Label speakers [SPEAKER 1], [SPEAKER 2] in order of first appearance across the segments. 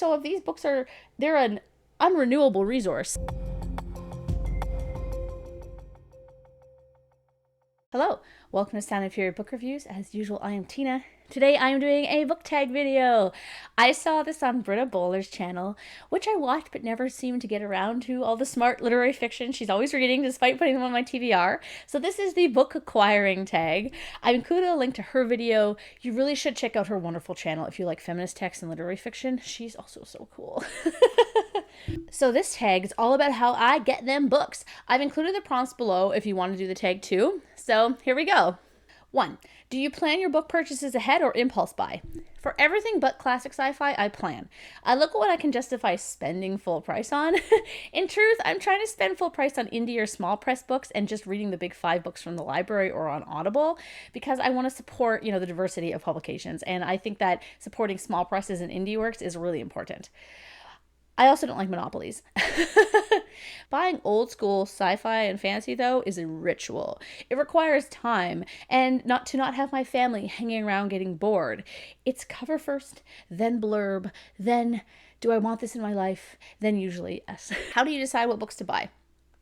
[SPEAKER 1] So if these books they're an unrenewable resource. Hello, welcome to Sound and Fury Book Reviews. As usual, I am Tina. Today I am doing a book tag video. I saw this on Britta Bohler's channel, which I watched but never seemed to get around to all the smart literary fiction she's always reading despite putting them on my TBR. So this is the book acquiring tag. I included a link to her video. You really should check out her wonderful channel if you like feminist text and literary fiction. She's also so cool. So this tag is all about how I get them books. I've included the prompts below if you want to do the tag too. So here we go. 1. Do you plan your book purchases ahead or impulse buy? For everything but classic sci-fi, I plan. I look at what I can justify spending full price on. In truth, I'm trying to spend full price on indie or small press books and just reading the big 5 books from the library or on Audible because I want to support, the diversity of publications. And I think that supporting small presses and indie works is really important. I also don't like monopolies. Buying old school sci-fi and fantasy, though, is a ritual. It requires time and not have my family hanging around getting bored. It's cover first, then blurb, then do I want this in my life? Then usually yes. How do you decide what books to buy?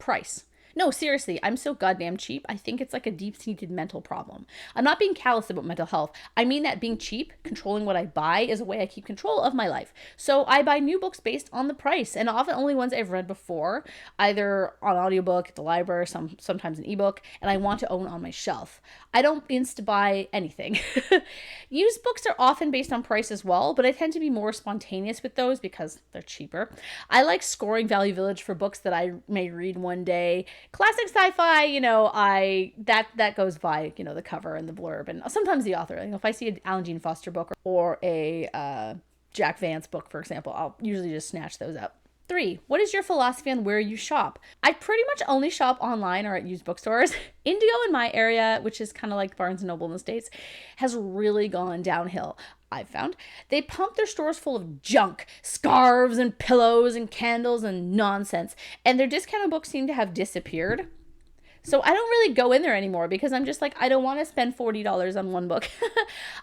[SPEAKER 1] Price. No, seriously, I'm so goddamn cheap. I think it's like a deep-seated mental problem. I'm not being callous about mental health. I mean that being cheap, controlling what I buy, is a way I keep control of my life. So I buy new books based on the price, and often only ones I've read before, either on audiobook, at the library, sometimes an ebook, and I want to own on my shelf. I don't insta-buy anything. Used books are often based on price as well, but I tend to be more spontaneous with those because they're cheaper. I like scoring Value Village for books that I may read one day. Classic sci-fi, that goes by, the cover and the blurb and sometimes the author. If I see an Alan Jean Foster book or a Jack Vance book, for example, I'll usually just snatch those up. 3. What is your philosophy on where you shop? I pretty much only shop online or at used bookstores. Indigo in my area, which is kind of like Barnes & Noble in the States, has really gone downhill. I've found they pump their stores full of junk, scarves and pillows and candles and nonsense, and their discounted books seem to have disappeared. So I don't really go in there anymore because I'm just like, I don't want to spend $40 on one book.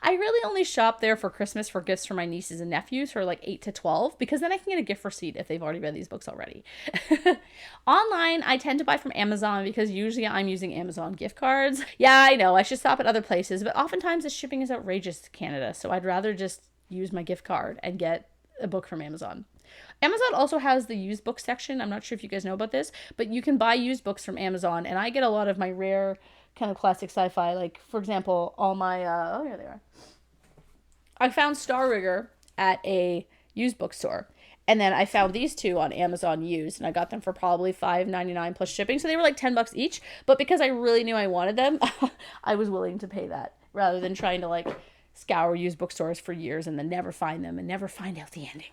[SPEAKER 1] I really only shop there for Christmas for gifts for my nieces and nephews who are like 8 to 12 because then I can get a gift receipt if they've already read these books already. Online, I tend to buy from Amazon because usually I'm using Amazon gift cards. Yeah, I know, I should stop at other places, but oftentimes the shipping is outrageous to Canada, so I'd rather just use my gift card and get a book from Amazon. Amazon also has the used book section. I'm not sure if you guys know about this, but you can buy used books from Amazon, and I get a lot of my rare kind of classic sci-fi, like, for example, all my, oh, here they are. I found Star Rigger at a used bookstore, and then I found these two on Amazon used, and I got them for probably $5.99 plus shipping, so they were like $10 each, but because I really knew I wanted them, I was willing to pay that, rather than trying to, like, scour used bookstores for years and then never find them and never find out the ending.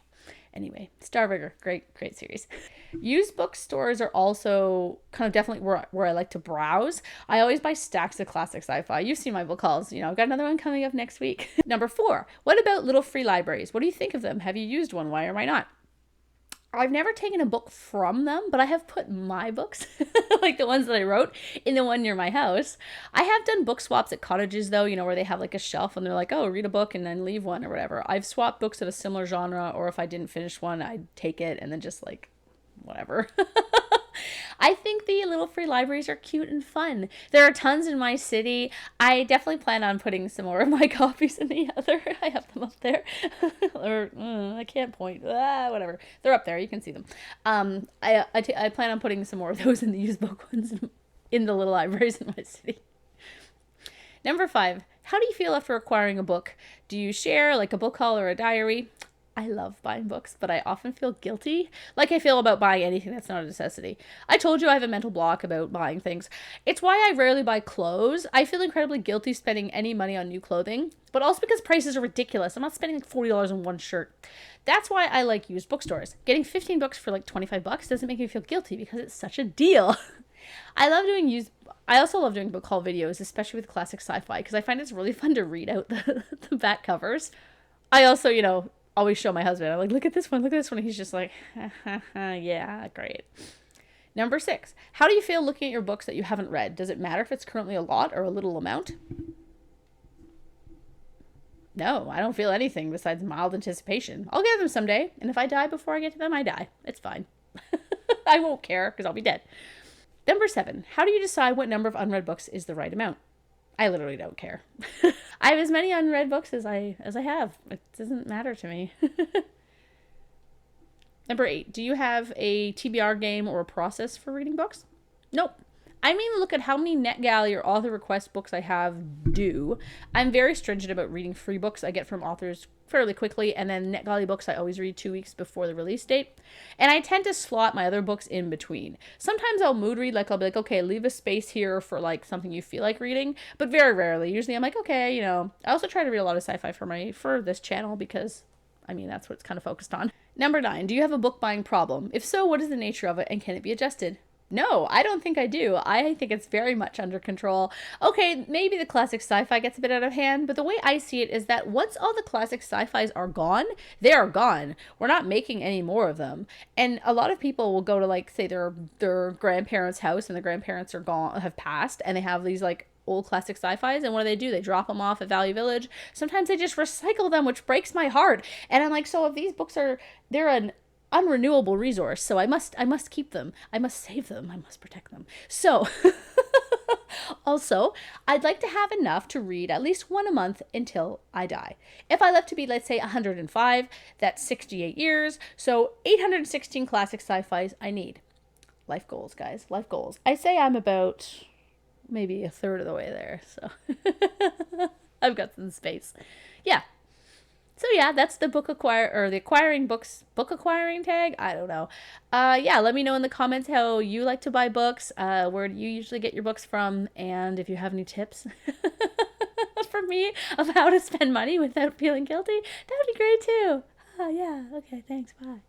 [SPEAKER 1] Anyway, Star Rigger, great series. Used bookstores are also kind of definitely where I like to browse. I always buy stacks of classic sci-fi. You've seen my book hauls. I've got another one coming up next week. Number 4, what about little free libraries? What do you think of them? Have you used one? Why or why not? I've never taken a book from them, but I have put my books, like the ones that I wrote, in the one near my house. I have done book swaps at cottages, though, where they have like a shelf and they're like, oh, read a book and then leave one or whatever. I've swapped books of a similar genre, or if I didn't finish one, I'd take it and then just like, whatever. I think the little free libraries are cute and fun. There are tons in my city. I definitely plan on putting some more of my copies in the other. I have them up there. Or I can't point. Whatever. They're up there. You can see them. I plan on putting some more of those in the used book ones in the little libraries in my city. Number 5. How do you feel after acquiring a book? Do you share like a book haul or a diary? I love buying books, but I often feel guilty, like I feel about buying anything that's not a necessity. I told you I have a mental block about buying things. It's why I rarely buy clothes. I feel incredibly guilty spending any money on new clothing, but also because prices are ridiculous. I'm not spending like $40 on one shirt. That's why I like used bookstores. Getting 15 books for like $25 doesn't make me feel guilty because it's such a deal. I also love doing book haul videos, especially with classic sci-fi, because I find it's really fun to read out the back covers. I also, always show my husband. I'm like, look at this one, look at this one. And he's just like, yeah, great. Number 6, how do you feel looking at your books that you haven't read? Does it matter if it's currently a lot or a little amount? No, I don't feel anything besides mild anticipation. I'll get them someday, and if I die before I get to them, I die. It's fine. I won't care because I'll be dead. Number 7. How do you decide what number of unread books is the right amount? I literally don't care. I have as many unread books as I have. It doesn't matter to me. Number 8. Do you have a TBR game or a process for reading books? Nope. I mean, look at how many NetGalley or author request books I have due. I'm very stringent about reading free books I get from authors fairly quickly, and then NetGalley books I always read 2 weeks before the release date. And I tend to slot my other books in between. Sometimes I'll mood read, like I'll be like, okay, leave a space here for like something you feel like reading, but very rarely. Usually I'm like, okay, you know. I also try to read a lot of sci-fi for this channel because I mean, that's what it's kind of focused on. Number 9, do you have a book buying problem? If so, what is the nature of it and can it be adjusted? No, I don't think I do. I think it's very much under control. Okay, maybe the classic sci-fi gets a bit out of hand, but the way I see it is that once all the classic sci-fis are gone, they are gone. We're not making any more of them. And a lot of people will go to like, say their grandparents' house and the grandparents are gone, have passed, and they have these like old classic sci-fis, and what do? They drop them off at Value Village. Sometimes they just recycle them, which breaks my heart. And I'm like, so if these books they're an unrenewable resource, so I must keep them. I must save them. I must protect them. So also, I'd like to have enough to read at least one a month until I die. If I live to be, let's say, 105, that's 68 years. So 816 classic sci-fis I need. Life goals, guys. Life goals. I say I'm about maybe a third of the way there, so I've got some space. Yeah. So yeah, that's the book the acquiring books, book acquiring tag. I don't know. Yeah, let me know in the comments how you like to buy books, where do you usually get your books from, and if you have any tips for me of how to spend money without feeling guilty, that would be great too. Oh yeah, okay, thanks, bye.